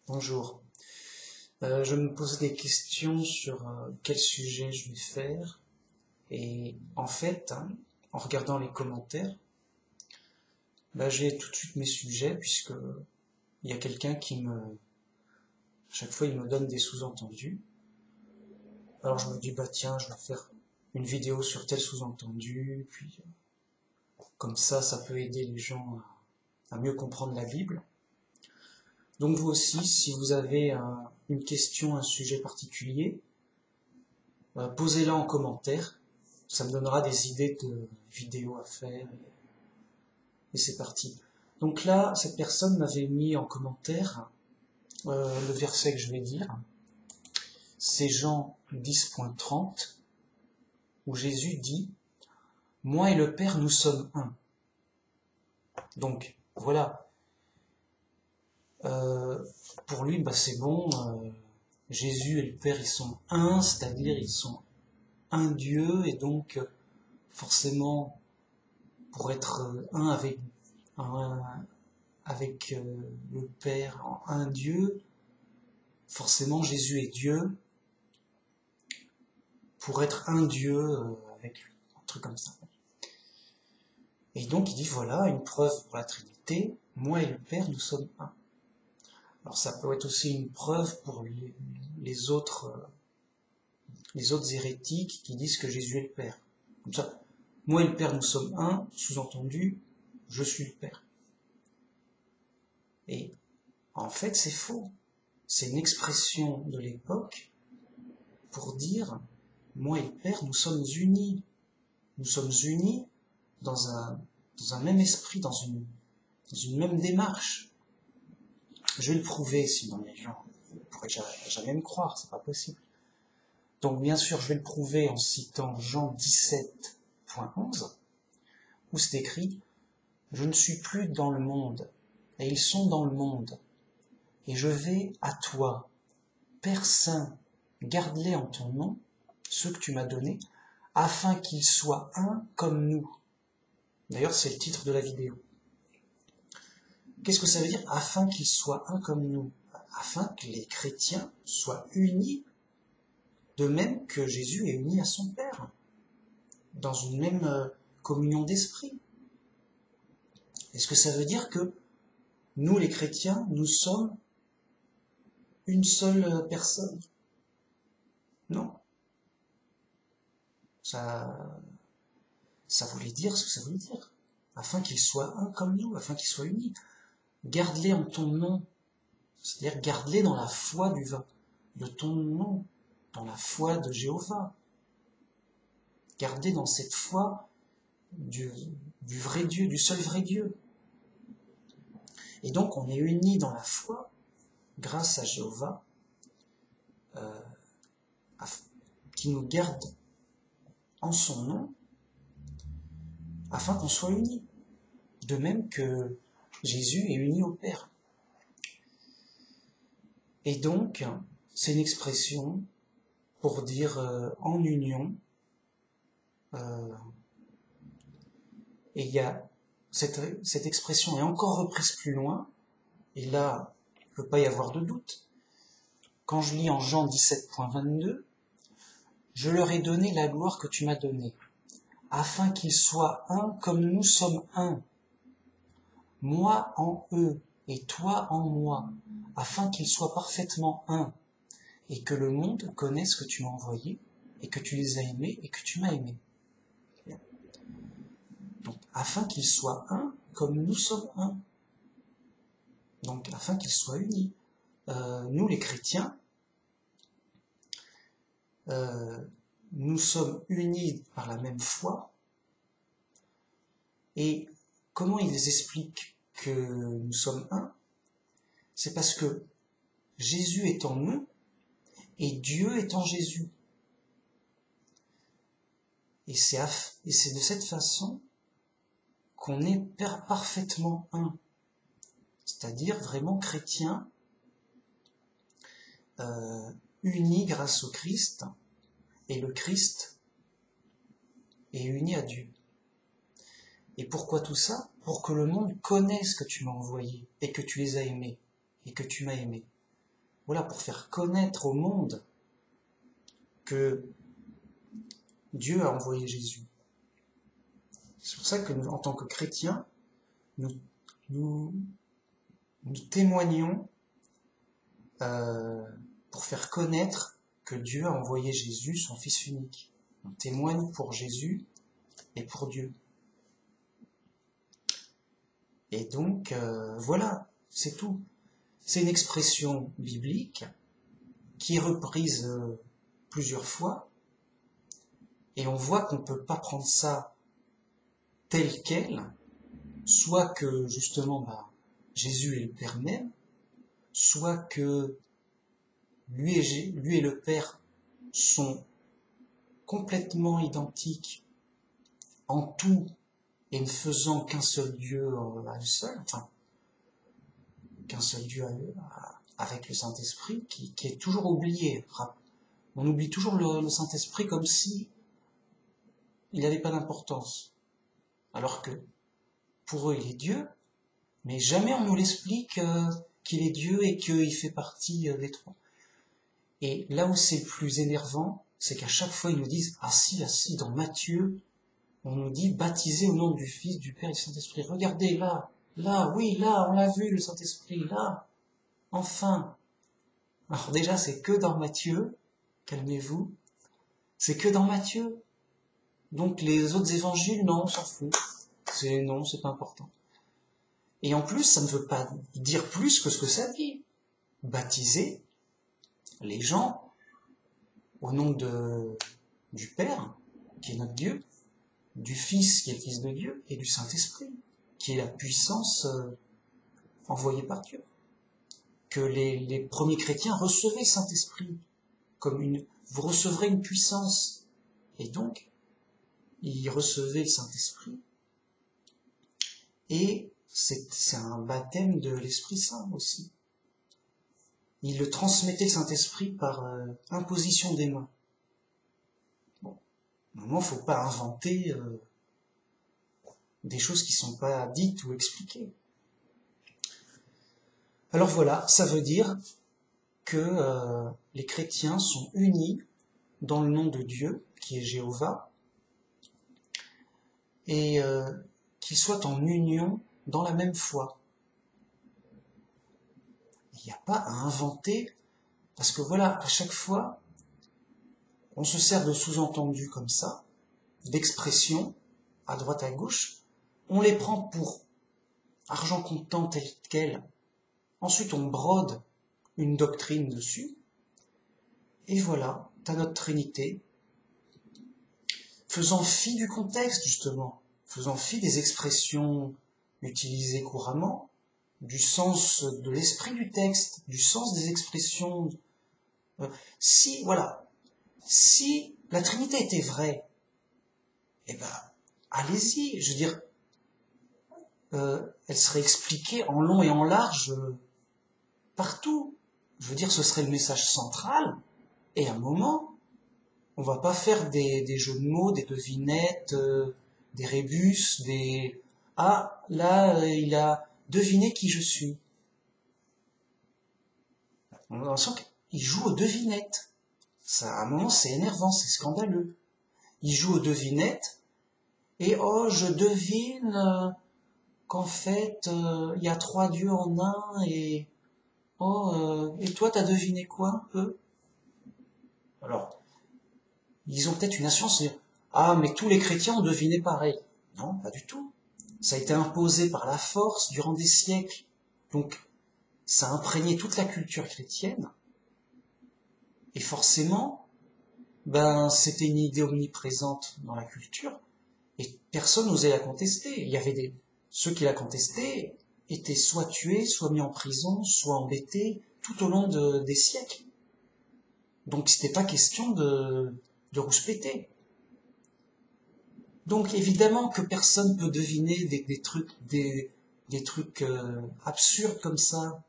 Bonjour. Je me pose des questions sur quel sujet je vais faire. Et en fait, en regardant les commentaires, j'ai tout de suite mes sujets puisque il y a quelqu'un à chaque fois, il me donne des sous-entendus. Alors je me dis, tiens, je vais faire une vidéo sur tel sous-entendu, puis comme ça peut aider les gens à mieux comprendre la Bible. Donc vous aussi, si vous avez une question, un sujet particulier, posez-la en commentaire. Ça me donnera des idées de vidéos à faire. Et c'est parti. Donc là, cette personne m'avait mis en commentaire le verset que je vais dire. C'est Jean 10.30, où Jésus dit « Moi et le Père, nous sommes un ». Donc, voilà. Pour lui, c'est bon. Jésus et le Père, ils sont un, c'est-à-dire ils sont un Dieu, et donc forcément, pour être un avec le Père, en un Dieu, forcément Jésus est Dieu, pour être un Dieu avec lui, un truc comme ça. Et donc il dit voilà, une preuve pour la Trinité, moi et le Père, nous sommes un. Alors ça peut être aussi une preuve pour les autres hérétiques qui disent que Jésus est le Père. Comme ça, moi et le Père, nous sommes un, sous-entendu, je suis le Père. Et en fait, c'est faux. C'est une expression de l'époque pour dire, moi et le Père, nous sommes unis. Nous sommes unis dans un même esprit, dans une même démarche. Je vais le prouver, sinon les gens ne pourraient jamais me croire, c'est pas possible. Donc bien sûr, je vais le prouver en citant Jean 17.11, où c'est écrit « Je ne suis plus dans le monde, et ils sont dans le monde, et je vais à toi. Père Saint, garde-les en ton nom, ceux que tu m'as donnés, afin qu'ils soient un comme nous. » D'ailleurs, c'est le titre de la vidéo. Qu'est-ce que ça veut dire « afin qu'ils soient un comme nous » ? Afin que les chrétiens soient unis, de même que Jésus est uni à son Père, dans une même communion d'esprit. Est-ce que ça veut dire que nous, les chrétiens, nous sommes une seule personne? Non. Ça voulait dire ce que ça voulait dire. Afin qu'ils soient un comme nous, afin qu'ils soient unis. Garde-les en ton nom. C'est-à-dire, garde-les dans la foi de ton nom, dans la foi de Jéhovah. Garde-les dans cette foi du vrai Dieu, du seul vrai Dieu. Et donc, on est unis dans la foi, grâce à Jéhovah, qui nous garde en son nom, afin qu'on soit unis. De même que Jésus est uni au Père. Et donc, c'est une expression pour dire en union. Et il y a cette expression est encore reprise plus loin, et là, il ne peut pas y avoir de doute. Quand je lis en Jean 17.22, « Je leur ai donné la gloire que tu m'as donnée, afin qu'ils soient un comme nous sommes un, moi en eux et toi en moi, afin qu'ils soient parfaitement un, et que le monde connaisse que tu m'as envoyé, et que tu les as aimés, et que tu m'as aimé. » Donc, afin qu'ils soient un, comme nous sommes un. Donc, afin qu'ils soient unis. Nous, les chrétiens, nous sommes unis par la même foi. Et comment ils expliquent que nous sommes un? C'est parce que Jésus est en nous et Dieu est en Jésus. Et c'est de cette façon qu'on est parfaitement un. C'est-à-dire vraiment chrétien, uni grâce au Christ, et le Christ est uni à Dieu. Et pourquoi tout ça? Pour que le monde connaisse que tu m'as envoyé, et que tu les as aimés, et que tu m'as aimé. voilà, pour faire connaître au monde que Dieu a envoyé Jésus. C'est pour ça que nous, en tant que chrétiens, nous témoignons pour faire connaître que Dieu a envoyé Jésus, son Fils unique. On témoigne pour Jésus et pour Dieu. Et donc, voilà, c'est tout. C'est une expression biblique qui est reprise plusieurs fois, et on voit qu'on ne peut pas prendre ça tel quel, soit que justement Jésus est le Père même, soit que lui et le Père sont complètement identiques en tout et ne faisant qu'un seul Dieu à eux seuls, enfin, qu'un seul Dieu à eux, avec le Saint-Esprit, qui est toujours oublié. On oublie toujours le Saint-Esprit comme si il n'avait pas d'importance. Alors que, pour eux, il est Dieu, mais jamais on nous l'explique qu'il est Dieu et qu'il fait partie des trois. Et là où c'est le plus énervant, c'est qu'à chaque fois ils nous disent « Ah si, dans Matthieu, on nous dit baptisé au nom du Fils, du Père et du Saint-Esprit. Regardez, là, oui, là, on l'a vu, le Saint-Esprit, là, enfin. » Alors déjà, c'est que dans Matthieu, calmez-vous, c'est que dans Matthieu. Donc les autres évangiles, non, on s'en fout. Non, c'est pas important. Et en plus, ça ne veut pas dire plus que ce que ça dit. Baptiser les gens au nom du Père, qui est notre Dieu, du Fils, qui est le Fils de Dieu, et du Saint-Esprit, qui est la puissance envoyée par Dieu. Que les premiers chrétiens recevaient le Saint-Esprit, vous recevrez une puissance. Et donc, ils recevaient le Saint-Esprit, et c'est un baptême de l'Esprit Saint aussi. Ils le transmettaient le Saint-Esprit par imposition des mains. Bon, maintenant, il ne faut pas inventer des choses qui ne sont pas dites ou expliquées. Alors voilà, ça veut dire que les chrétiens sont unis dans le nom de Dieu, qui est Jéhovah, et qu'ils soient en union dans la même foi. Il n'y a pas à inventer, parce que voilà, à chaque fois, on se sert de sous-entendus comme ça, d'expressions, à droite à gauche, on les prend pour argent comptant tel quel, ensuite on brode une doctrine dessus, et voilà, t'as notre Trinité, faisant fi du contexte justement, faisant fi des expressions utilisées couramment, du sens de l'esprit du texte, du sens des expressions. Si la Trinité était vraie, eh ben, allez-y, je veux dire, elle serait expliquée en long et en large partout. Je veux dire, ce serait le message central, et à un moment, on va pas faire des jeux de mots, des devinettes, des rébus, ah, là, il a deviné qui je suis. On sent qu'il joue aux devinettes. Ça, à un moment, c'est énervant, c'est scandaleux. Il joue aux devinettes, et oh, je devine qu'en fait, il y a 3 dieux en un, et et toi, t'as deviné quoi un peu? Alors, ils ont peut-être une assurance, c'est ah, mais tous les chrétiens ont deviné pareil. Non, pas du tout. Ça a été imposé par la force durant des siècles. Donc, ça a imprégné toute la culture chrétienne. Et forcément, c'était une idée omniprésente dans la culture. Et personne n'osait la contester. Il y avait ceux qui la contestaient étaient soit tués, soit mis en prison, soit embêtés, tout au long des siècles. Donc, c'était pas question de rouspéter. Donc évidemment que personne peut deviner des trucs absurdes comme ça.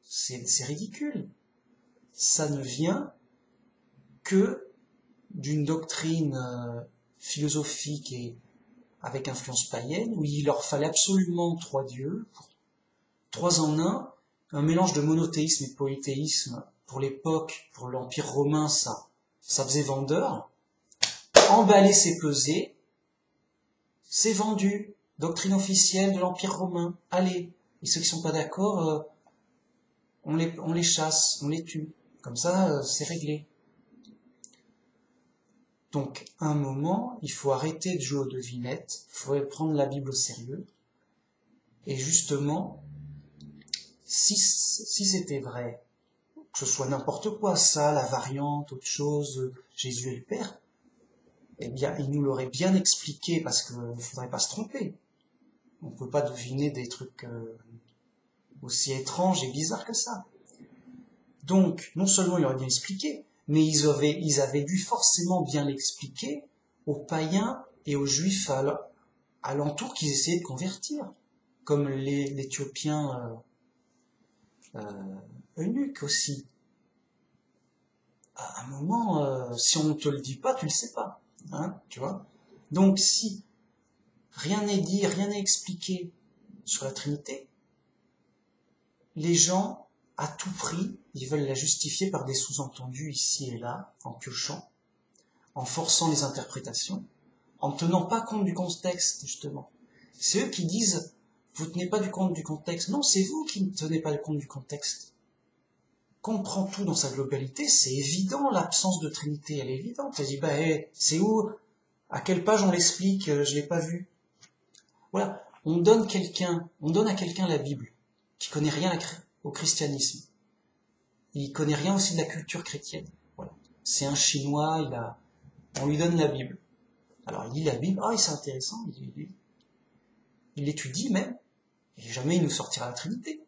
C'est ridicule. Ça ne vient que d'une doctrine philosophique et avec influence païenne, où il leur fallait absolument 3 dieux, 3 en un mélange de monothéisme et de polythéisme pour l'époque, pour l'Empire romain, ça faisait vendeur. Emballer, c'est peser. C'est vendu. Doctrine officielle de l'Empire romain. Allez. Et ceux qui sont pas d'accord, on les chasse, on les tue. Comme ça, c'est réglé. Donc, à un moment, il faut arrêter de jouer aux devinettes. Il faut prendre la Bible au sérieux. Et justement, si c'était vrai, que ce soit n'importe quoi, ça, la variante, autre chose, Jésus est le Père, eh bien, il nous l'aurait bien expliqué, parce qu'il ne faudrait pas se tromper. On ne peut pas deviner des trucs aussi étranges et bizarres que ça. Donc, non seulement il aurait bien expliqué, mais ils avaient dû forcément bien l'expliquer aux païens et aux juifs alentour qu'ils essayaient de convertir, comme l'Éthiopien eunuque aussi. À un moment, si on ne te le dit pas, tu le sais pas, hein, tu vois. Donc si rien n'est dit, rien n'est expliqué sur la Trinité, les gens, à tout prix, ils veulent la justifier par des sous-entendus ici et là, en piochant, en forçant les interprétations, en ne tenant pas compte du contexte, justement. C'est eux qui disent, vous ne tenez pas compte du contexte. Non, c'est vous qui ne tenez pas compte du contexte. Quand on prend tout dans sa globalité, c'est évident, l'absence de Trinité, elle est évidente. On se dit, c'est où? À quelle page on l'explique? Je l'ai pas vu. Voilà. On donne à quelqu'un la Bible, qui connaît rien au christianisme. Il connaît rien aussi de la culture chrétienne. Voilà. C'est un Chinois, on lui donne la Bible. Alors il lit la Bible, c'est intéressant, il l'étudie même, et jamais il nous sortira la Trinité.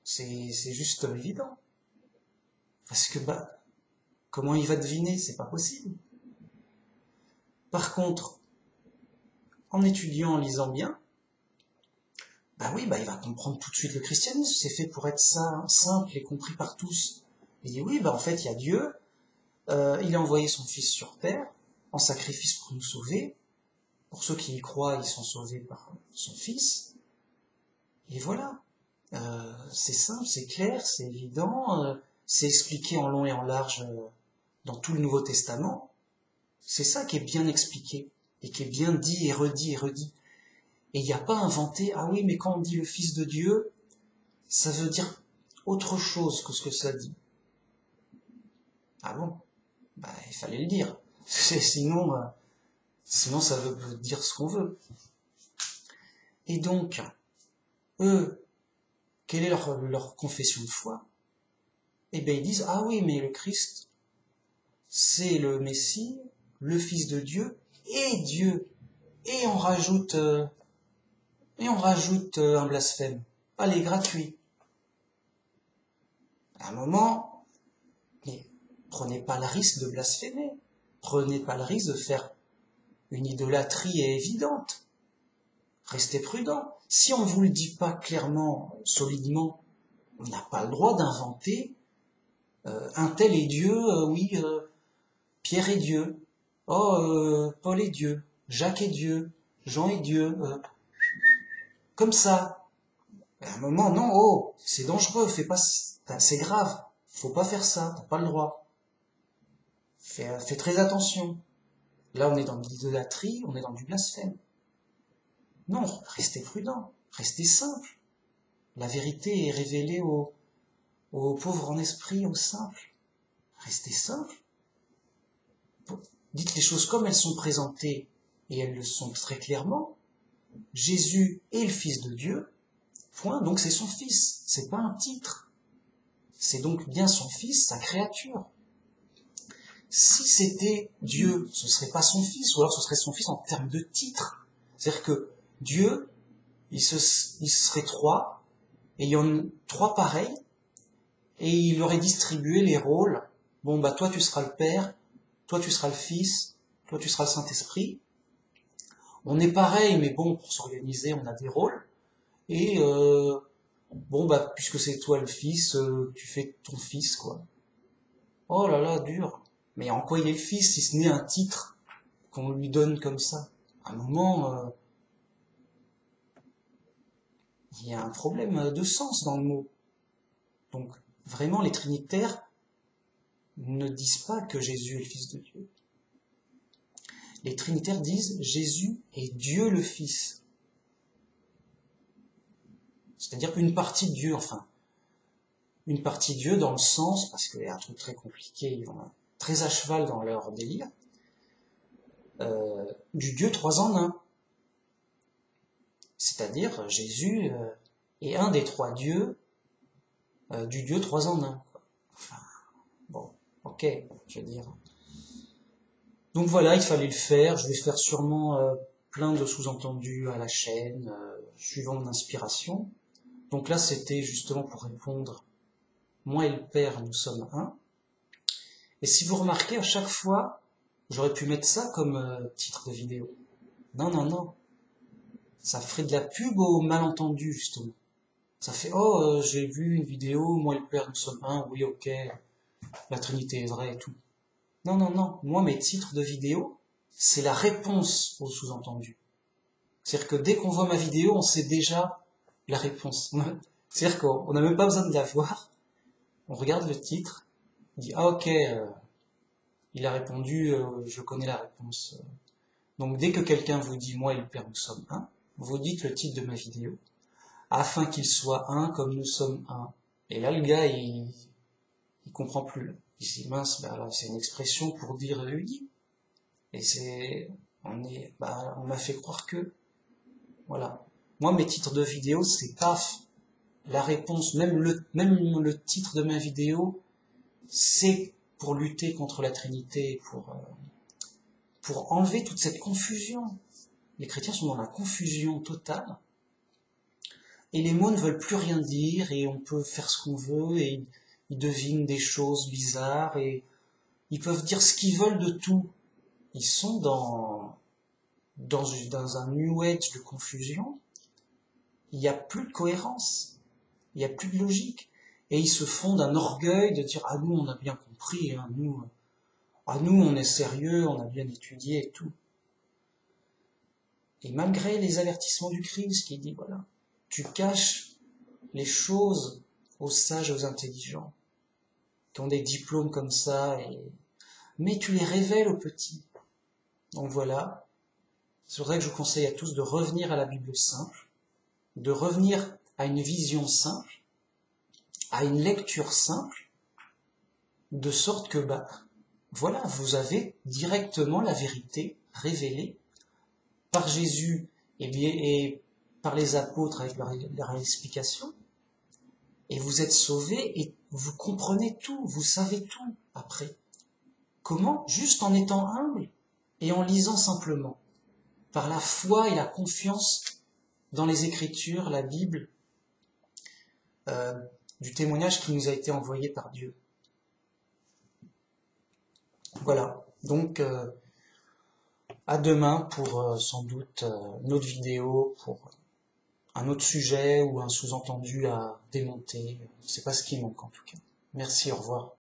C'est juste évident. Parce que, comment il va deviner? C'est pas possible. Par contre, en étudiant, en lisant bien, il va comprendre tout de suite le christianisme. C'est fait pour être simple et compris par tous. Il dit oui, en fait, il y a Dieu. Il a envoyé son Fils sur terre en sacrifice pour nous sauver. Pour ceux qui y croient, ils sont sauvés par son Fils. Et voilà. C'est simple, c'est clair, c'est évident. C'est expliqué en long et en large dans tout le Nouveau Testament. C'est ça qui est bien expliqué et qui est bien dit et redit et redit. Et il n'y a pas inventé, oui, mais quand on dit le Fils de Dieu, ça veut dire autre chose que ce que ça dit. Ah bon? Il fallait le dire. Sinon ça veut dire ce qu'on veut. Et donc, eux, quelle est leur confession de foi? Eh bien, ils disent, oui, mais le Christ, c'est le Messie, le Fils de Dieu, et Dieu. Et on rajoute un blasphème. Allez, gratuit. À un moment, mais prenez pas le risque de blasphémer. Prenez pas le risque de faire une idolâtrie évidente. Restez prudent. Si on vous le dit pas clairement, solidement, on n'a pas le droit d'inventer un tel est Dieu, Pierre est Dieu, Paul est Dieu, Jacques est Dieu, Jean est Dieu, comme ça. À un moment, non, c'est dangereux, fais pas, c'est grave, faut pas faire ça, t'as pas le droit. Fais très attention. Là, on est dans de l'idolâtrie, on est dans du blasphème. Non, restez prudent, restez simple. La vérité est révélée aux pauvres en esprit, aux simples. Restez simple. Dites les choses comme elles sont présentées, et elles le sont très clairement. Jésus est le Fils de Dieu, point, donc c'est son Fils, c'est pas un titre. C'est donc bien son Fils, sa créature. Si c'était Dieu, ce serait pas son Fils, ou alors ce serait son Fils en termes de titre. C'est-à-dire que Dieu, il serait trois, et il y en a trois pareils, et il aurait distribué les rôles. Bon, toi tu seras le Père, toi tu seras le Fils, toi tu seras le Saint-Esprit. On est pareil, mais bon, pour s'organiser, on a des rôles. Et puisque c'est toi le Fils, tu fais ton Fils, quoi. Oh là là, dur. Mais en quoi il est le Fils, si ce n'est un titre qu'on lui donne comme ça? À un moment, il y a un problème de sens dans le mot. Donc, vraiment, les trinitaires ne disent pas que Jésus est le Fils de Dieu. Les trinitaires disent Jésus est Dieu le Fils. C'est-à-dire une partie de Dieu, enfin, une partie de Dieu dans le sens, parce qu'il y a un truc très compliqué, ils vont très à cheval dans leur délire, du Dieu trois en un. C'est-à-dire Jésus est un des trois dieux du Dieu trois en un. Enfin, bon, ok, je veux dire. Donc voilà, il fallait le faire. Je vais faire sûrement plein de sous-entendus à la chaîne, suivant mon inspiration. Donc là, c'était justement pour répondre, moi et le Père, nous sommes un. Et si vous remarquez, à chaque fois, j'aurais pu mettre ça comme titre de vidéo. Non, non, non. Ça ferait de la pub au malentendu, justement. Ça fait, oh, j'ai vu une vidéo, moi et le Père, nous sommes un, oui, ok, la Trinité est vraie et tout. Non, non, non. Moi, mes titres de vidéo, c'est la réponse au sous-entendu. C'est-à-dire que dès qu'on voit ma vidéo, on sait déjà la réponse. C'est-à-dire qu'on n'a même pas besoin de la voir. On regarde le titre, on dit, ah ok, il a répondu, je connais la réponse. Donc dès que quelqu'un vous dit, moi et le Père, nous sommes un, vous dites le titre de ma vidéo, afin qu'il soit un comme nous sommes un. Et là, le gars, il comprend plus. Là. Il se dit, mince, bah, là, c'est une expression pour dire uni. Et on m'a fait croire que, voilà. Moi, mes titres de vidéo, c'est paf, la réponse, même le titre de ma vidéo, c'est pour lutter contre la Trinité, pour enlever toute cette confusion. Les chrétiens sont dans la confusion totale, et les mots ne veulent plus rien dire, et on peut faire ce qu'on veut, et ils devinent des choses bizarres, et ils peuvent dire ce qu'ils veulent de tout. Ils sont dans un new age de confusion. Il n'y a plus de cohérence, il n'y a plus de logique, et ils se font d'un orgueil de dire, ah nous on a bien compris, hein, nous on est sérieux, on a bien étudié et tout. Et malgré les avertissements du Christ qui dit, voilà, tu caches les choses aux sages et aux intelligents, qui ont des diplômes comme ça, mais tu les révèles aux petits. Donc voilà, c'est vrai que je vous conseille à tous de revenir à la Bible simple, de revenir à une vision simple, à une lecture simple, de sorte que, voilà, vous avez directement la vérité révélée par Jésus et par les apôtres avec leur explication, et vous êtes sauvés et vous comprenez tout, vous savez tout après. Comment? Juste en étant humble et en lisant simplement, par la foi et la confiance dans les Écritures, la Bible, du témoignage qui nous a été envoyé par Dieu. Voilà, donc à demain pour sans doute une autre vidéo, pour un autre sujet ou un sous-entendu à démonter. C'est pas ce qui manque en tout cas. Merci, au revoir.